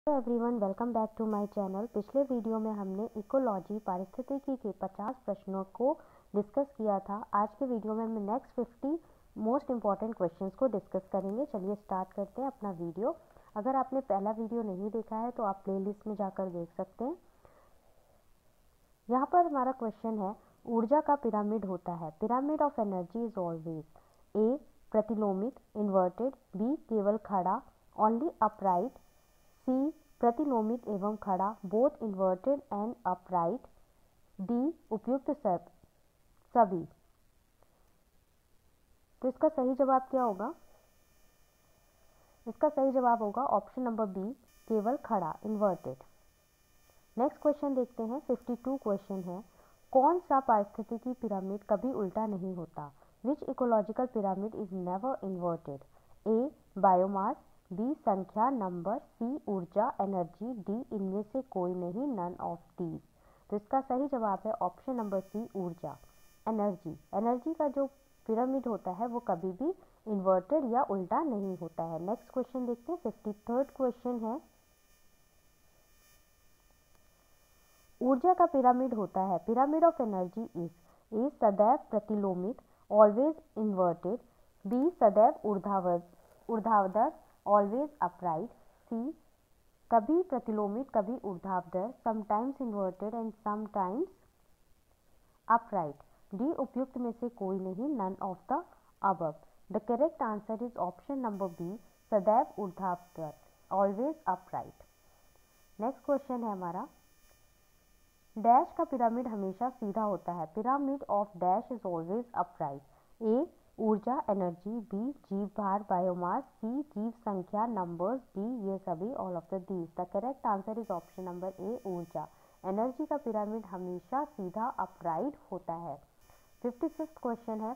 Hello everyone, welcome back to my channel. पिछले video में हमने इकोलॉजी पारिस्थितिकी के 50 प्रश्नों को डिस्कस किया था। आज के वीडियो में हम नेक्स्ट 50 मोस्ट इम्पॉर्टेंट क्वेश्चंस को डिस्कस करेंगे। चलिए स्टार्ट करते हैं अपना वीडियो। अगर आपने पहला वीडियो नहीं देखा है तो आप प्लेलिस्ट में जाकर देख सकते हैं। यहाँ पर हमारा क्वेश्चन है, ऊर्जा का पिरामिड होता है। Pyramid of energy is always A प्रतिलोमित इन्वर्टेड, बी केवल खड़ा ओनली अपराइट, सी प्रतिलोमित एवं खड़ा both inverted and upright, D उपयुक्त सभी। तो इसका सही जवाब क्या होगा? इसका सही जवाब होगा ऑप्शन नंबर बी, केवल खड़ा इन्वर्टेड। नेक्स्ट क्वेश्चन देखते हैं। 52 क्वेश्चन है, कौन सा पारिस्थितिकी पिरामिड कभी उल्टा नहीं होता? Which ecological pyramid is never inverted? A biomass, B संख्या नंबर, सी ऊर्जा एनर्जी, डी इनमें से कोई नहीं नन ऑफ दीज। तो इसका सही जवाब है ऑप्शन नंबर सी ऊर्जा एनर्जी। एनर्जी का जो पिरामिड होता है वो कभी भी इन्वर्टेड या उल्टा नहीं होता है। नेक्स्ट क्वेश्चन देखते हैं। 53rd क्वेश्चन है, ऊर्जा का पिरामिड होता है। Pyramid of energy is a सदैव प्रतिलोमित ऑलवेज इन्वर्टेड, बी सदैव ऊर्ध्वाधर ऑलवेज अपराइट, सी कभी प्रतिलोमित कभी ऊर्ध्वाधर sometimes inverted and sometimes upright, D उपयुक्त में से कोई नहीं none of the above. The correct answer is option number B, सदैव ऊर्ध्वाधर ऑलवेज अपराइट। नेक्स्ट क्वेश्चन है हमारा, डैश का पिरामिड हमेशा सीधा होता है। Pyramid of dash is always upright. A ऊर्जा एनर्जी, बी जीव भार बायोमास, सी जीव संख्या नंबर्स, डी ये सभी all of the these. The correct answer is option number A ऊर्जा एनर्जी का पिरामिड हमेशा सीधा अपराइट होता है। 55th क्वेश्चन है,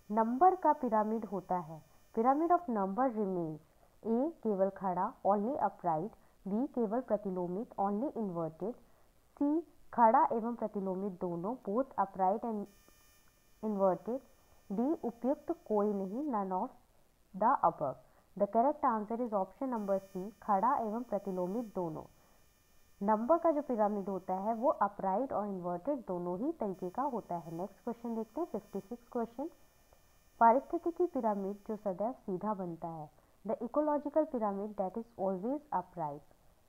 नंबर का पिरामिड होता है। पिरामिड ऑफ नंबर रिमेन्स ए केवल खड़ा ओनली अपराइट, बी केवल प्रतिलोमित ओनली इन्वर्टेड, सी खड़ा एवं प्रतिलोमित दोनों both upright and inverted, D उपयुक्त कोई नहीं none of the above. The correct answer is option number C, खड़ा एवं प्रतिलोमित दोनों। नंबर का जो पिरामिड होता है वो अपराइट और इन्वर्टेड दोनों ही तरीके का होता है। नेक्स्ट क्वेश्चन देखते हैं। 56 क्वेश्चन, पारिस्थितिकी पिरामिड जो सदैव सीधा बनता है। The ecological pyramid that is always upright.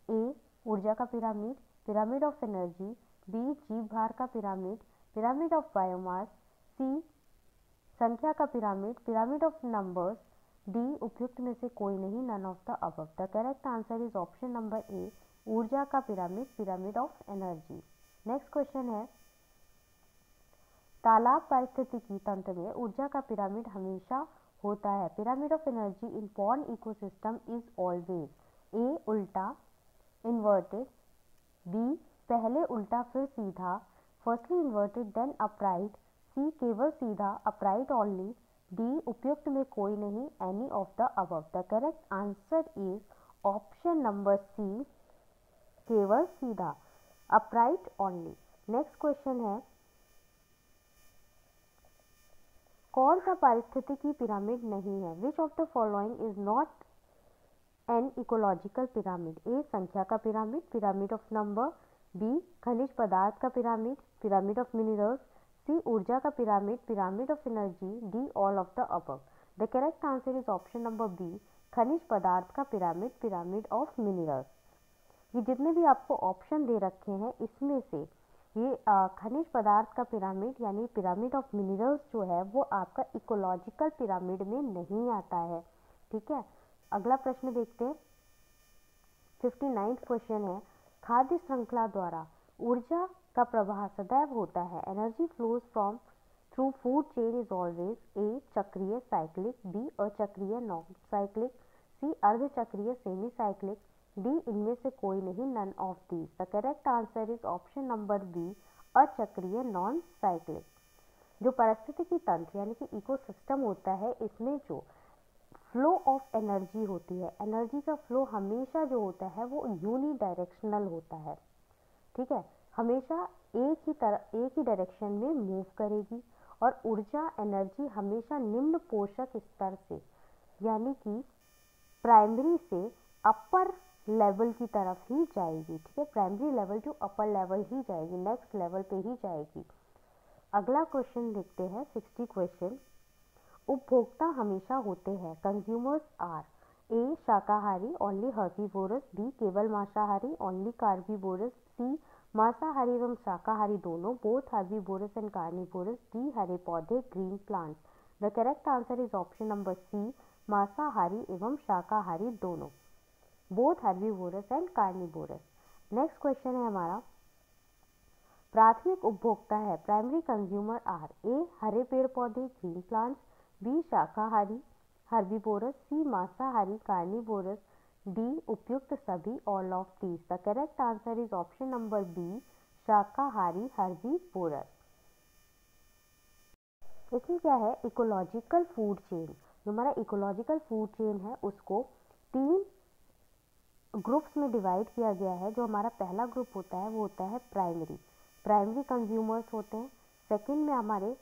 A ऊर्जा का pyramid, pyramid of energy, B जीव भार का pyramid, pyramid of biomass, C संख्या का pyramid, pyramid of numbers, D उपयुक्त में से कोई नहीं none of the above. The correct answer is option number A, ऊर्जा का pyramid, pyramid of energy. Next question है, तालाब पारिस्थितिकी तंत्र में ऊर्जा का पिरामिड हमेशा होता है। Pyramid of energy in pond ecosystem is always A उल्टा इन्वर्टेड, बी पहले उल्टा फिर सीधा firstly inverted then upright, C केवल सीधा अपराइट ओनली, डी उपयुक्त में कोई नहीं any of the above. The correct answer is option number C, केवल सीधा अपराइट ओनली। नेक्स्ट क्वेश्चन है, कौन सा पारिस्थितिकी पिरामिड नहीं है? Which of the following is not an ecological pyramid? A संख्या का pyramid, pyramid of number, B खनिज पदार्थ का pyramid, pyramid of minerals, C ऊर्जा का pyramid, pyramid of energy, D all of the above. The correct answer is option number B, खनिज पदार्थ का पिरामिड, पिरामिड ऑफ मिनरल्स। ये जितने भी आपको ऑप्शन दे रखे हैं इसमें से ये खनिज पदार्थ का पिरामिड यानी पिरामिड ऑफ मिनरल्स जो है वो आपका इकोलॉजिकल पिरामिड में नहीं आता है। ठीक है, अगला प्रश्न देखते हैं। 59th क्वेश्चन है, खाद्य श्रृंखला द्वारा ऊर्जा का प्रवाह सदैव होता है। Energy flows from through food chain is always A चक्रीय साइक्लिक, बी अचक्रीय नॉन साइक्लिक, सी अर्धचक्रीय सेमी साइक्लिक, डी इनमें से कोई नहीं none of these. The correct answer is option number B, अचक्रीय नॉन साइक्लिक। जो पारिस्थितिकी तंत्र यानी कि इकोसिस्टम होता है इसमें जो फ्लो ऑफ एनर्जी होती है, एनर्जी का फ्लो हमेशा जो होता है वो यूनी डायरेक्शनल होता है। ठीक है, हमेशा एक ही डायरेक्शन में मूव करेगी और ऊर्जा एनर्जी हमेशा निम्न पोषक स्तर से यानी कि प्राइमरी से अपर लेवल की तरफ ही जाएगी, ठीक है, primary level to upper level ही जाएगी, नेक्स्ट लेवल पे ही जाएगी। अगला क्वेश्चन देखते हैं 60 क्वेश्चन। उपभोक्ता हमेशा होते हैं, कंज्यूमर्स आर ए शाकाहारी ओनली हर्बीवोरस, बी केवल मांसाहारी ओनली कार्बीवोरस, सी मांसाहारी एवं शाकाहारी दोनों both herbivorous and carnivorous, D हरे पौधे green plants. The correct answer is option number C मांसाहारी एवं शाकाहारी दोनों, both herbivorous and carnivorous. Next question है हमारा, प्राथमिक उपभोक्ता है, प्राइमरी कंज्यूमर आर ए हरे पेड़ पौधे ग्रीन प्लांट्स, बी शाकाहारी हर्बीवोरस, सी मांसाहारी कार्निवोरस, डी उपयुक्त सभी all of these. The correct answer is option number B शाकाहारी हर्बीवोरस। इसमें क्या है, इकोलॉजिकल फूड चेन, जो हमारा इकोलॉजिकल फूड चेन है उसको 3 ग्रुप्स में डिवाइड किया गया है। जो हमारा पहला ग्रुप होता है वो होता है प्राइमरी कंज्यूमर्स होते हैं, सेकंड में हमारे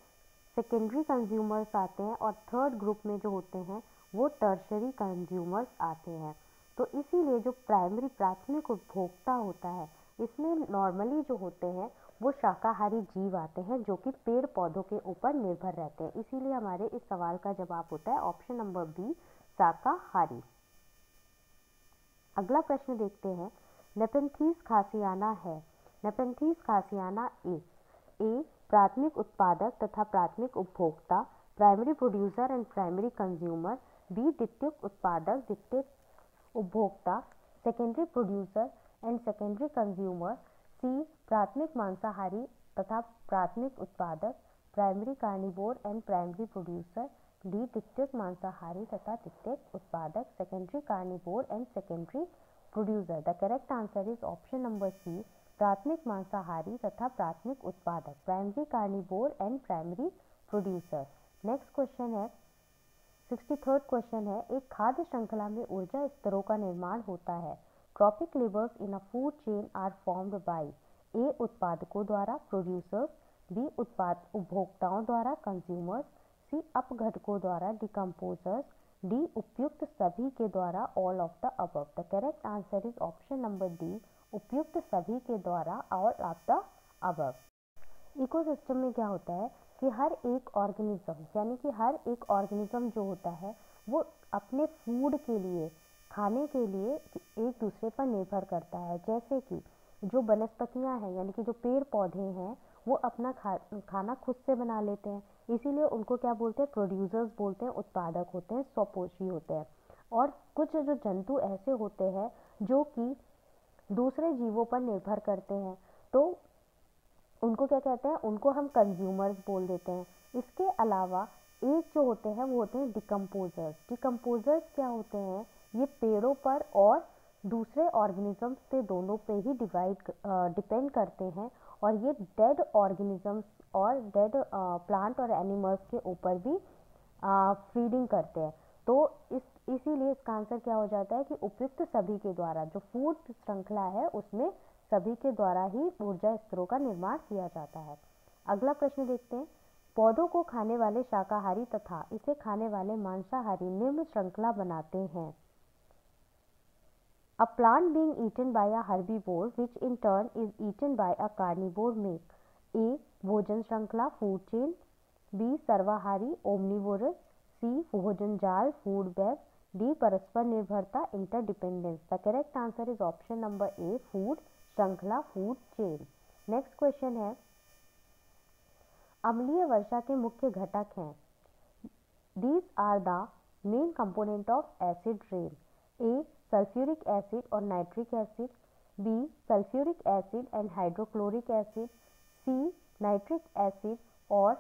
सेकेंडरी कंज्यूमर्स आते हैं, और थर्ड ग्रुप में जो होते हैं वो टर्शरी कंज्यूमर्स आते हैं। तो इसीलिए जो प्राथमिक उपभोक्ता होता है इसमें नॉर्मली जो होते हैं वो शाकाहारी जीव आते हैं जो कि पेड़ पौधों के ऊपर निर्भर रहते हैं। इसीलिए हमारे इस सवाल का जवाब होता है ऑप्शन नंबर बी शाकाहारी। अगला प्रश्न देखते हैं, नेपेंथीज खासियाना है, नेपेंथीज खासियाना इज ए प्राथमिक उत्पादक तथा प्राथमिक उपभोक्ता, primary producer and primary consumer, B द्वितीयक उत्पादक द्वितीयक उपभोक्ता, secondary producer and secondary consumer, C प्राथमिक मांसाहारी तथा प्राथमिक उत्पादक, primary carnivore and primary producer, D द्वितीयक मांसाहारी तथा द्वितीयक उत्पादक, secondary carnivore and secondary producer. The correct answer is option number C प्राथमिक मांसाहारी तथा प्राथमिक उत्पादक, primary carnivore and primary producer. Next question है 63rd क्वेश्चन है, एक खाद्य श्रृंखला में ऊर्जा स्तरों का निर्माण होता है। Trophic levels in a food chain are formed by A उत्पादकों द्वारा प्रोड्यूसर्स, बी उत्पाद उपभोक्ताओं द्वारा कंज्यूमर्स, सी अपघटकों द्वारा डिकम्पोजर्स, डी उपयुक्त सभी के द्वारा all of the above. The correct answer is option number D उपयुक्त सभी के द्वारा all of the above. Ecosystem में क्या होता है कि हर एक ऑर्गेनिज्म, यानी कि हर एक ऑर्गेनिज्म जो होता है वो अपने फूड के लिए, खाने के लिए एक दूसरे पर निर्भर करता है। जैसे कि जो वनस्पतियां हैं, यानी कि जो पेड़ पौधे हैं, वो अपना खाना खुद से बना लेते हैं, इसीलिए उनको क्या बोलते हैं, प्रोड्यूसर्स बोलते हैं, उत्पादक होते हैं, स्वपोषी होते हैं। और कुछ जो जंतु ऐसे होते हैं जो कि दूसरे जीवों पर निर्भर करते हैं, तो उनको क्या कहते हैं, उनको हम कंज्यूमर्स बोल देते हैं। इसके अलावा एक जो होते हैं वो होते हैं डिकम्पोजर्स। डिकम्पोजर्स क्या होते हैं, ये पेड़ों पर और दूसरे ऑर्गेनिजम्स पे दोनों पे ही डिपेंड करते हैं, और ये डेड ऑर्गेनिजम्स और डेड प्लांट और एनिमल्स के ऊपर भी फीडिंग करते हैं। तो इसीलिए इसका आंसर क्या हो जाता है कि उपयुक्त सभी के द्वारा, जो फूड श्रृंखला है उसमें सभी के द्वारा ही ऊर्जा स्तरों का निर्माण किया जाता है। अगला प्रश्न देखते हैं, पौधों को खाने वाले शाकाहारी तथा इसे खाने वाले मांसाहारी निम्न श्रृंखला बनाते हैं। A plant being eaten by a herbivore which in turn is eaten by a carnivore make A. भोजन श्रृंखला फूड चेन, बी सर्वाहारी ओमनिवोरस, सी भोजन जाल फूड वेब, डी परस्पर निर्भरता interdependence. The correct answer is option number A food श्रृंखला food chain. Next question है, अम्लीय वर्षा के मुख्य घटक हैं। These are the main component of acid rain. A. Sulfuric acid or nitric acid. B. Sulfuric acid and hydrochloric acid. C. Nitric acid or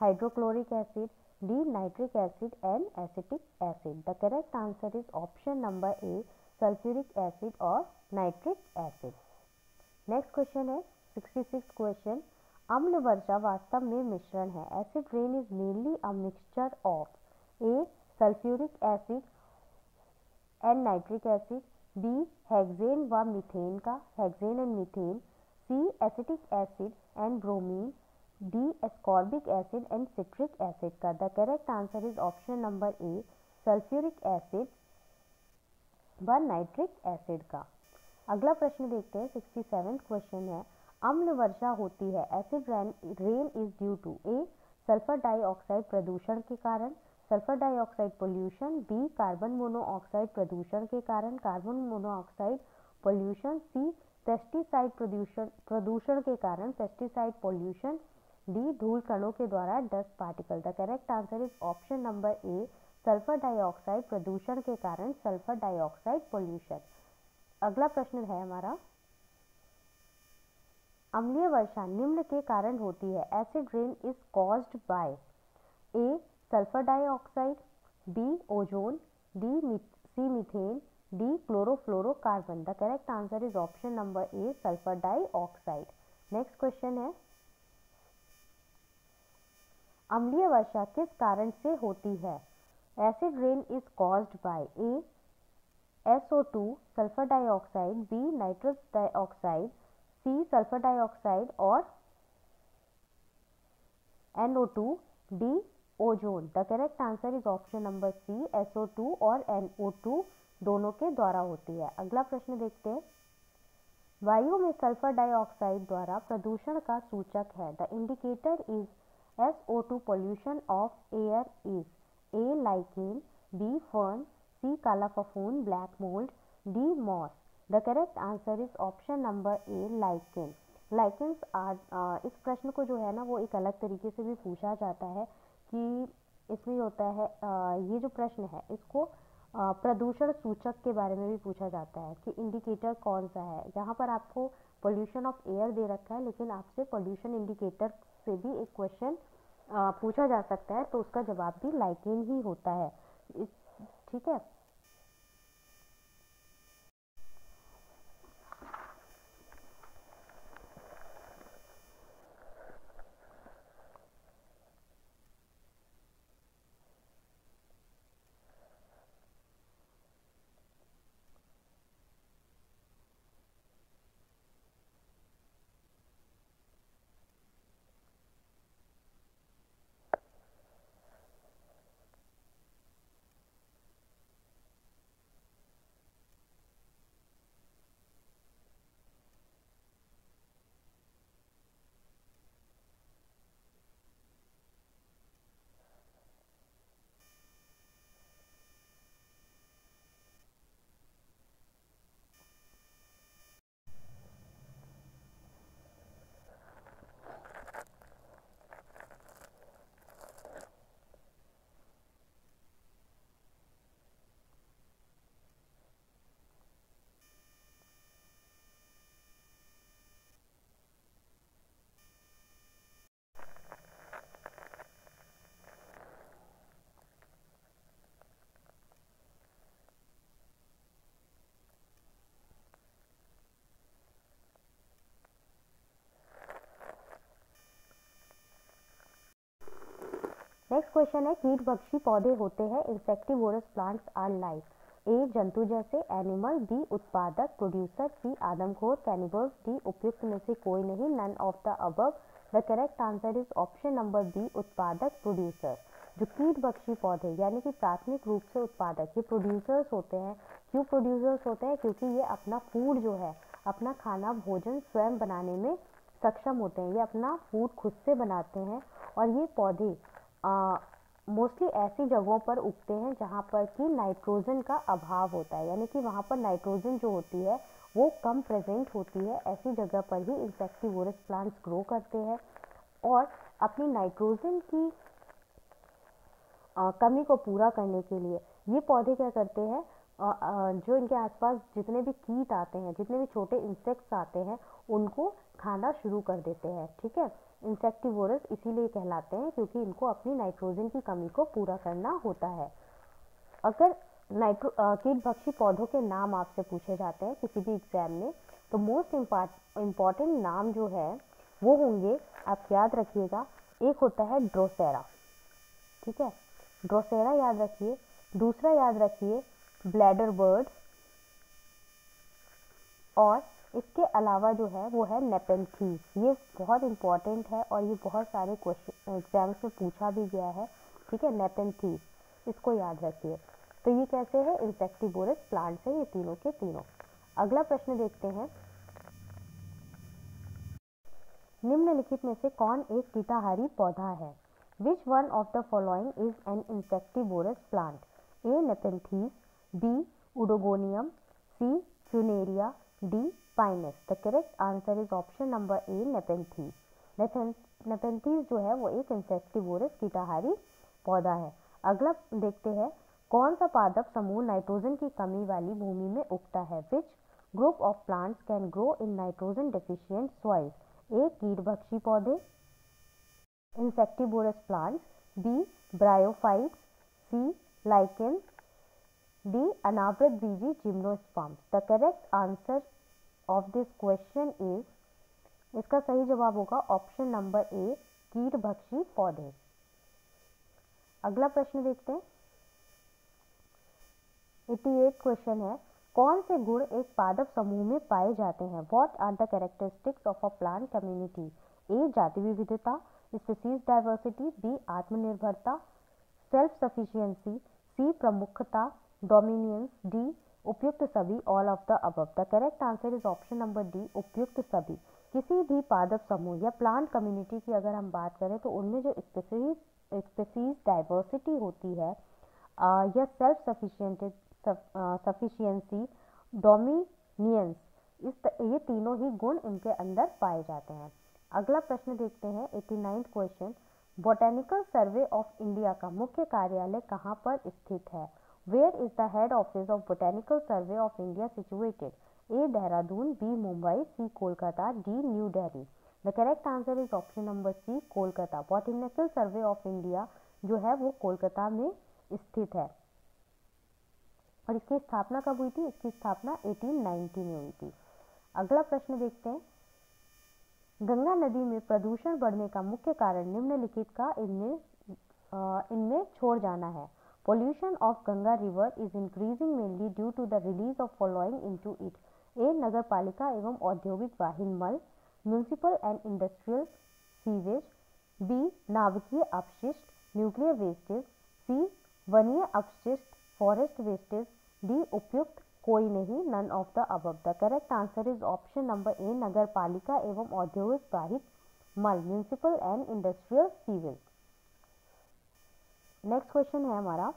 hydrochloric acid. D. Nitric acid and acetic acid. The correct answer is option number A. Sulfuric acid or nitric acid. Next question है 66th question. अम्ल वर्षा वास्तव में मिश्रण है। Acid rain is mainly a mixture of A sulphuric acid and nitric acid, B hexane व methane का, hexane and methane, C acetic acid and bromine, D ascorbic acid and citric acid का। The correct answer is option number A sulphuric acid व nitric acid का। अगला प्रश्न देखते हैं, 67 question है, अम्ल वर्षा होती है, acid rain is due to A sulphur dioxide प्रदूषण के कारण, sulphur dioxide pollution, B carbon monoxide प्रदूषण के कारण, carbon monoxide pollution, C pesticide प्रदूषण के कारण, पेस्टिसाइड पोल्यूशन, डी धूल कणों के द्वारा, dust particle. The correct answer is option number A sulphur dioxide प्रदूषण के कारण, सल्फर डाइऑक्साइड पोल्यूशन। अगला प्रश्न है हमारा, अम्लीय वर्षा निम्न के कारण होती है, acid rain is caused by A sulphur dioxide, B ozone, C methane, D chlorofluorocarbon. The correct answer is option number A sulphur dioxide. Next question है, अम्लीय वर्षा किस कारण से होती है, acid rain is caused by A SO2 sulphur dioxide, B nitrous dioxide, C sulphur dioxide और NO2, D ozone. The correct answer is option number C SO2 और NO2 दोनों के द्वारा होती है। अगला प्रश्न देखते हैं, वायु में सल्फर डाइऑक्साइड द्वारा प्रदूषण का सूचक है, the indicator is SO2 pollution of air is A lichen, B fern, C काला फफूंद black mould, D moss. The correct answer is option number A lichen. Lichens are इस प्रश्न को जो है ना वो एक अलग तरीके से भी पूछा जाता है कि इसमें होता है ये जो प्रश्न है इसको प्रदूषण सूचक के बारे में भी पूछा जाता है कि इंडिकेटर कौन सा है। यहाँ पर आपको पोल्यूशन ऑफ एयर दे रखा है, लेकिन आपसे पोल्यूशन इंडिकेटर से भी एक क्वेश्चन पूछा जा सकता है, तो उसका जवाब भी लाइकेन ही होता है। ठीक है। नेक्स्ट क्वेश्चन है, कीट भक्षी पौधे होते हैं, insectivorous plants are like, A जंतु जैसे एनिमल, बी उत्पादक प्रोड्यूसर, सी आदमखोर कैनिबल्स, डी उपयुक्त में से कोई नहीं none of the above. The correct answer is option number B उत्पादक प्रोड्यूसर। जो कीट भक्षी पौधे यानी कि प्राथमिक रूप से उत्पादक, ये प्रोड्यूसर्स होते हैं। क्यों प्रोड्यूसर्स होते हैं? क्योंकि ये अपना फूड जो है, अपना खाना भोजन स्वयं बनाने में सक्षम होते हैं। ये अपना फूड खुद से बनाते हैं और ये पौधे मोस्टली ऐसी जगहों पर उगते हैं जहाँ पर कि नाइट्रोजन का अभाव होता है, यानी कि वहाँ पर नाइट्रोजन जो होती है वो कम प्रेजेंट होती है। ऐसी जगह पर ही इंसेक्टिवोरस प्लांट्स ग्रो करते हैं और अपनी नाइट्रोजन की कमी को पूरा करने के लिए ये पौधे क्या करते हैं, जो इनके आसपास जितने भी कीट आते हैं, जितने भी छोटे इंसेक्ट्स आते हैं, उनको खाना शुरू कर देते हैं। ठीक है, इंसेक्टिवोरस इसीलिए कहलाते हैं क्योंकि इनको अपनी नाइट्रोजन की कमी को पूरा करना होता है। अगर कीट भक्षी पौधों के नाम आपसे पूछे जाते हैं किसी भी एग्जाम में, तो मोस्ट इम्पॉर्टेंट नाम जो है वो होंगे, आप याद रखिएगा, एक होता है ड्रोसेरा। ठीक है, ड्रोसेरा याद रखिए। दूसरा याद रखिए ब्लैडर बर्ड, और इसके अलावा जो है वो है नेपेंथीस। ये बहुत इंपॉर्टेंट है और ये बहुत सारे क्वेश्चन एग्जाम्स में पूछा भी गया है। ठीक है, नेपेंथीस, इसको याद रखिए। तो ये कैसे है, इंसेक्टिवोरस प्लांट्स है ये तीनों के तीनों। अगला प्रश्न देखते हैं, निम्नलिखित में से कौन एक कीटाहारी पौधा है? Which one of the following is an insectivorous plant? A nepenthes, B oedogonium, C funaria, D pinus. The correct answer is option number A nepenthes. Nepenthes जो है वो एक इंसेक्टिवोरस कीटाहारी पौधा है। अगला देखते हैं, कौन सा पादप समूह नाइट्रोजन की कमी वाली भूमि में उगता है? Which group of plants can grow in nitrogen deficient soil? A कीटभक्षी पौधे, insectivorous plants, B bryophytes, C lichen, D अनावृत बीजी gymnosperms. The correct answer of this question is, इसका सही जवाब होगा ऑप्शन नंबर ए कीटभक्षी पौधे। अगला प्रश्न देखते हैं, 88 क्वेश्चन है, कौन से गुण एक पादप समूह में पाए जाते हैं? What are the characteristics of a plant community? A जाति विविधता, स्पीसीज डाइवर्सिटी, बी आत्मनिर्भरता, सेल्फ सफिशिएंसी, सी प्रमुखता, डोमिनियंस, डी उपयुक्त सभी, all of the above. The correct answer is option number D उपयुक्त सभी। किसी भी पादप समूह या प्लांट कम्युनिटी की अगर हम बात करें तो उनमें जो स्पीसीज डाइवर्सिटी होती है या सेल्फ सफिशिएंसी, डोमिनियंस, ये तीनों ही गुण इनके अंदर पाए जाते हैं। अगला प्रश्न देखते हैं, 89 question, botanical survey of India का मुख्य कार्यालय कहाँ पर स्थित है? Where is the head office of botanical survey of India situated? A Dehradun, B Mumbai, C Kolkata, D New Delhi. The correct answer is option number C Kolkata. Botanical survey of India जो है वो कोलकाता में स्थित है। और इसकी स्थापना कब हुई थी? इसकी स्थापना 1890 में हुई थी। अगला प्रश्न देखते हैं, गंगा नदी में प्रदूषण बढ़ने का मुख्य कारण निम्नलिखित का इनमें छोड़ जाना है। Pollution of Ganga river is increasing mainly due to the release of following into it. A. नगर पालिका एवं औद्योगिक वाहिन मल, municipal and industrial sewage, B नाभिकीय अपशिष्ट, न्यूक्लियर वेस्टेज, सी वनीय अपशिष्ट, फॉरेस्ट वेस्टेज, डी उपयुक्त कोई नहीं, none of the above. The correct answer is option number A नगर पालिका एवं औद्योगिक वाहित मल, municipal and industrial sewage. Next question है हमारा,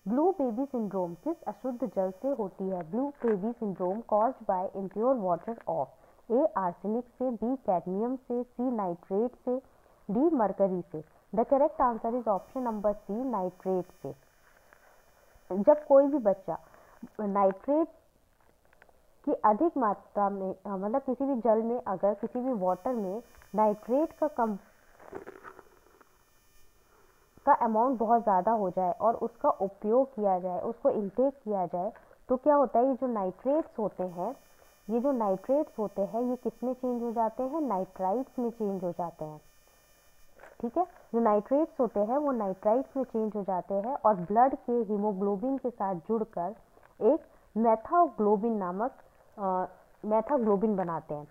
ब्लू बेबी सिंड्रोम किस अशुद्ध जल से होती है? Blue baby syndrome caused by impure water of A arsenic से, बी कैडमियम से, सी नाइट्रेट से, डी मरकरी से। The correct answer is option number C nitrate से। जब कोई भी बच्चा नाइट्रेट की अधिक मात्रा में मतलब किसी भी जल में, अगर किसी भी वाटर में नाइट्रेट का अमाउंट बहुत ज़्यादा हो जाए और उसका उपयोग किया जाए, उसको इंटेक किया जाए, तो क्या होता है, ये जो नाइट्रेट्स होते हैं ये किस में चेंज हो जाते हैं? नाइट्राइट्स में चेंज हो जाते हैं। ठीक है, जो नाइट्रेट्स होते हैं वो नाइट्राइट्स में चेंज हो जाते हैं और ब्लड के हीमोग्लोबिन के साथ जुड़कर एक मैथाग्लोबिन बनाते हैं।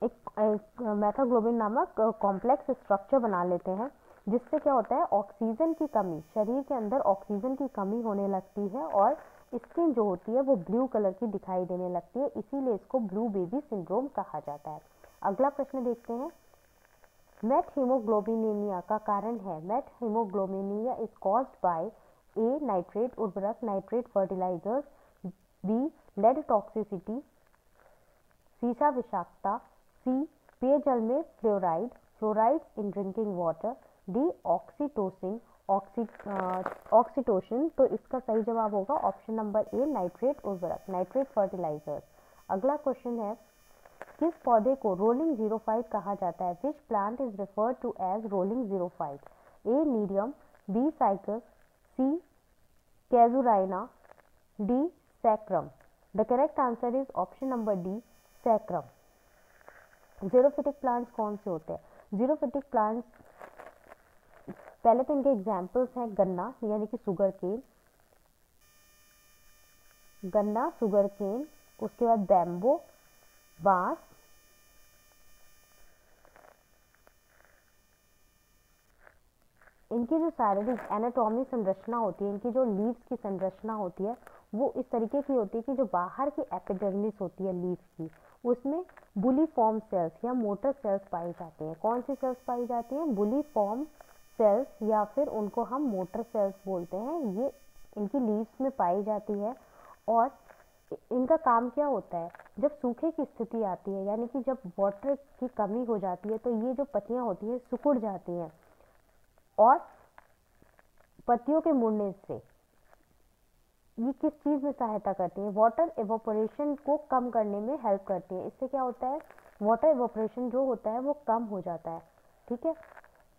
एक मैथाग्लोबिन नामक कॉम्प्लेक्स स्ट्रक्चर बना लेते हैं, जिससे क्या होता है, ऑक्सीजन की कमी, शरीर के अंदर ऑक्सीजन की कमी होने लगती है और स्किन जो होती है वो ब्लू कलर की दिखाई देने लगती है, इसीलिए इसको ब्लू बेबी सिंड्रोम कहा जाता है। अगला प्रश्न देखते हैं, मेथहीमोग्लोबिनीमिया का कारण है? Methaemoglobinaemia is caused by A nitrate उर्वरक, nitrate fertilisers, B lead toxicity, सीसा विषाक्तता, सी पेयजल में fluoride in drinking water, D oxytocin. तो इसका सही जवाब होगा ऑप्शन नंबर ए नाइट्रेट उर्वरक, नाइट्रेट फर्टिलाइजर्स। अगला क्वेश्चन है, किस पौधे को रोलिंग ज़ीरोफाइट कहा जाता है? Which plant is referred to as rolling xerophyte? A nerium, B cycas, C casuarina, D saccharum. The correct answer is option number D sacrum. ज़ीरोफिटिक plants कौन से होते हैं? ज़ीरोफिटिक प्लांट्स, पहले तो इनके एग्जाम्पल्स हैं गन्ना यानी कि शुगर केन, उसके बाद बैम्बो, बांस, इनकी जो शारीरिक एनाटॉमी संरचना होती है, इनकी जो लीव्स की संरचना होती है वो इस तरीके की होती है कि जो बाहर की एपिडर्मिस होती है लीव्स की, उसमें बुलीफॉर्म सेल्स या मोटर सेल्स पाई जाती हैं। कौन सी सेल्स पाई जाती हैं? बुलीफॉर्म सेल्स, या फिर उनको हम मोटर सेल्स बोलते हैं। ये इनकी लीव्स में पाई जाती है। और इनका काम क्या होता है? जब सूखे की स्थिति आती है, यानी कि जब वाटर की कमी हो जाती है, तो ये जो पत्तियां होती हैं सिकुड़ जाती हैं और पत्तियों के मुड़ने से ये किस चीज़ में सहायता करती हैं? वाटर एवोपोरेशन को कम करने में हेल्प करती हैं। इससे क्या होता है? वाटर एवोपोरेशन जो होता है वो कम हो जाता है। ठीक है,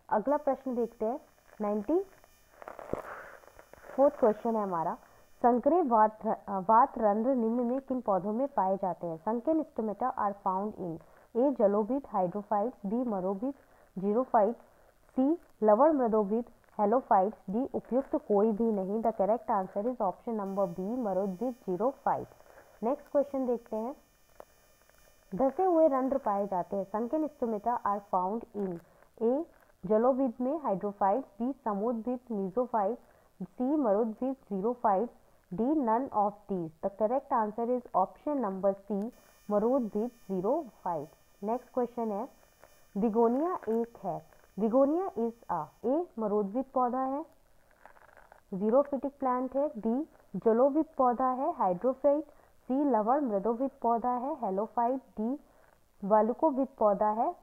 अगला प्रश्न देखते हैं। 94th क्वेश्चन है हमारा, संकरे वात रंध्र निम्न में किन पौधों में पाए जाते हैं? Sunken stomata are found in A जलोभित हाइड्रोफाइट्स, बी मरोभित जीरोफाइट्स, सी लवण मृदोभित हेलोफाइट्स, डी उपयुक्त कोई भी नहीं। The correct answer is option number B मरोभित जीरोफाइट्स। नेक्स्ट क्वेश्चन देखते हैं। धसे हुए रंध्र पाए जाते हैं। Sunken stomata are found in A जलोभित में हाइड्रोफाइट्स, बी समुद्भित मीजोफाइट्स, सी मरुद्भित xerophytes, D none of these. The correct answer is option number C मरुद्भित जीरोफाइट्स। नेक्स्ट क्वेश्चन है, बिगोनिया एक है। बिगोनिया इज ए मरुद्भित पौधा है, जीरोफिटिक प्लांट है, बी जलोभित पौधा है हाइड्रोफाइट, सी लवण मृदोभित पौधा है हेलोफाइट, डी वालुकोभित पौधा है।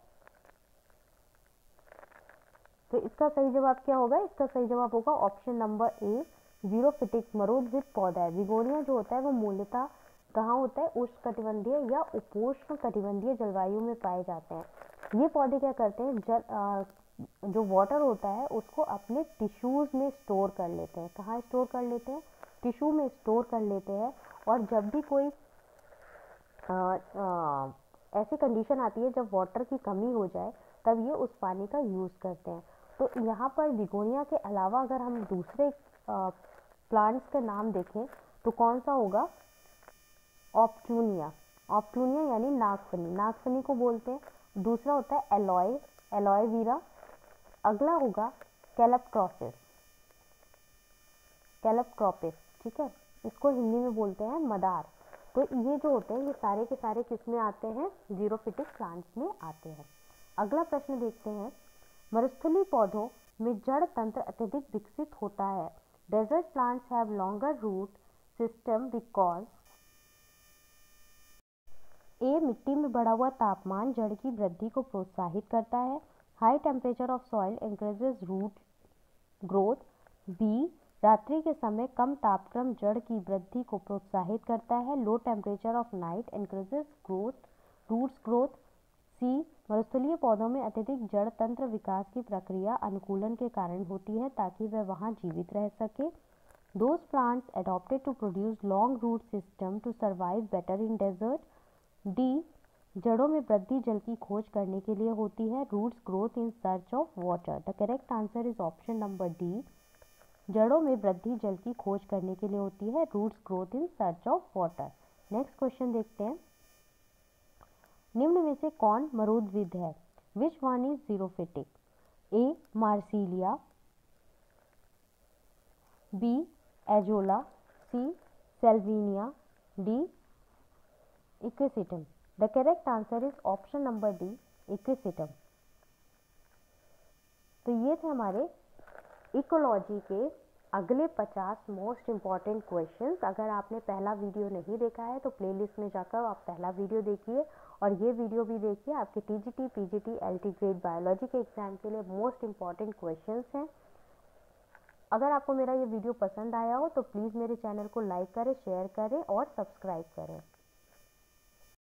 तो इसका सही जवाब क्या होगा? इसका सही जवाब होगा ऑप्शन नंबर ए जीरोफिटिक मरुद्भित पौधा है। बिगोनिया जो होता है वो मूलतः कहाँ होता है? उष्णकटिबंधीय या उपोष्ण कटिबंधीय जलवायु में पाए जाते हैं। ये पौधे क्या करते हैं? जो वाटर होता है उसको अपने टिश्यूज में स्टोर कर लेते हैं। कहाँ स्टोर कर लेते हैं? टिश्यू में स्टोर कर लेते हैं। और जब भी कोई ऐसी कंडीशन आती है जब वाटर की कमी हो जाए, तब ये उस पानी का यूज़ करते हैं। तो यहाँ पर बिगोनिया के अलावा अगर हम दूसरे प्लांट्स का नाम देखें तो कौन सा होगा? ऑप्टूनिया। ऑप्टूनिया यानी नागफनी, नागफनी को बोलते हैं। दूसरा होता है एलॉय, एलॉयवीरा। अगला होगा कैलपट्रॉपिस, कैलपट्रॉपिस। ठीक है, इसको हिंदी में बोलते हैं मदार। तो ये जो होते हैं ये सारे के सारे किस में आते हैं? जीरोफिटिक प्लांट्स में आते हैं। अगला प्रश्न देखते हैं। मरुस्थलीय पौधों में जड़ तंत्र अत्यधिक विकसित होता है। Desert plants have longer root system because A मिट्टी में बढ़ा हुआ तापमान जड़ की वृद्धि को प्रोत्साहित करता है, high temperature of soil encourages root growth, B रात्रि के समय कम तापक्रम जड़ की वृद्धि को प्रोत्साहित करता है, low temperature of night encourages roots growth, C मरुस्थलीय पौधों में अत्यधिक जड़ तंत्र विकास की प्रक्रिया अनुकूलन के कारण होती है ताकि वह वहां जीवित रह सके। Those plants adopted to produce long root system to survive better in desert. D जड़ों में वृद्धि जल की खोज करने के लिए होती है, roots growth in search of water. The correct answer is option number D, जड़ों में वृद्धि जल की खोज करने के लिए होती है, roots growth in search of water. Next question देखते हैं। निम्न में से कौन मरुद्भिद है? Which one is xerophytic? A Marsilea, B Azolla, C Salvinia, D Equisetum. The correct answer is option number D Equisetum. तो ये थे हमारे इकोलॉजी के अगले 50 मोस्ट इम्पॉर्टेंट क्वेश्चंस। अगर आपने पहला वीडियो नहीं देखा है तो प्लेलिस्ट में जाकर आप पहला वीडियो देखिए और ये वीडियो भी देखिए। आपके TGT, PGT, LT grade biology के एग्जाम के लिए मोस्ट इम्पॉर्टेंट क्वेश्चंस हैं। अगर आपको मेरा ये वीडियो पसंद आया हो तो प्लीज़ मेरे चैनल को लाइक करें, शेयर करें और सब्सक्राइब करें।